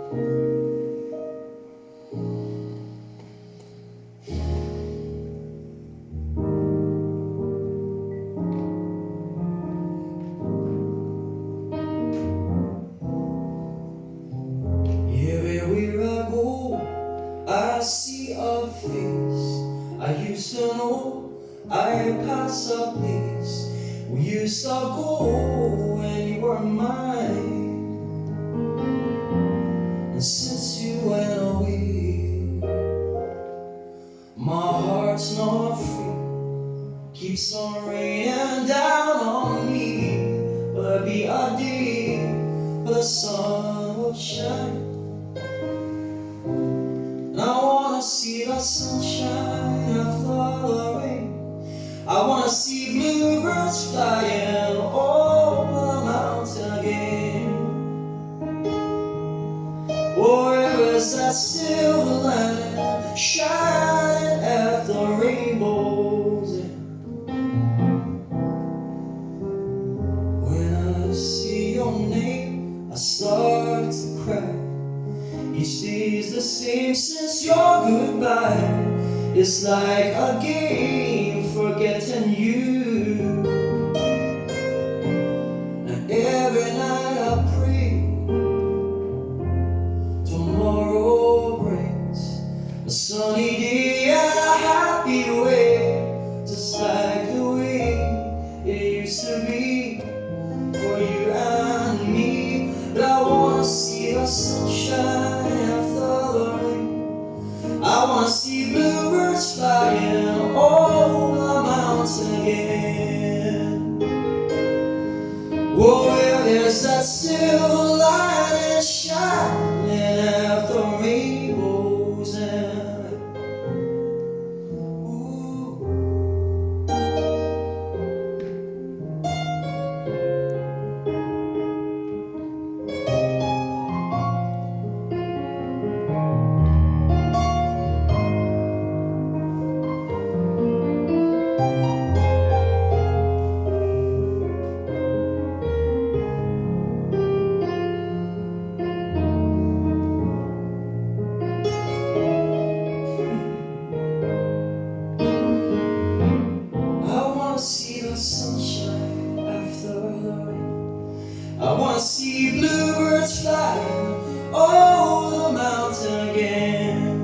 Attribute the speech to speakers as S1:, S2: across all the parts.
S1: Everywhere I go, I see a face I used to know. I pass a place we used to go when you were mine. And since you went away, my heart's not free. Keeps on raining down on me. But there'll be a day where the sun will shine. I wanna see the sunshine after the rain. I wanna see bluebirds flying over the mountain again. Where is that silver light shining after rainbows? When I see your name, I start to cry. Each day's the same since your goodbye. It's like a game forgetting you. And every night I pray tomorrow brings a sunny day and a happy way, just like the way it used to be for you and me. But I wanna see the sunshine. I wanna see bluebirds flying over the mountain again. Oh, where there's that silver light shining after rainbows and see the sunshine after the rain. I wanna see bluebirds flying over the mountain again.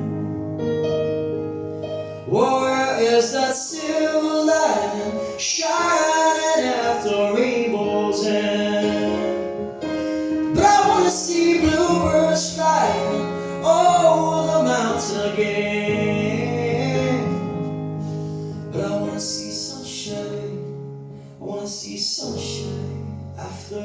S1: Where is that silver light shining after rainbows end? But I wanna see bluebirds flying over the mountain again. But I wanna see sunshine. I wanna see sunshine after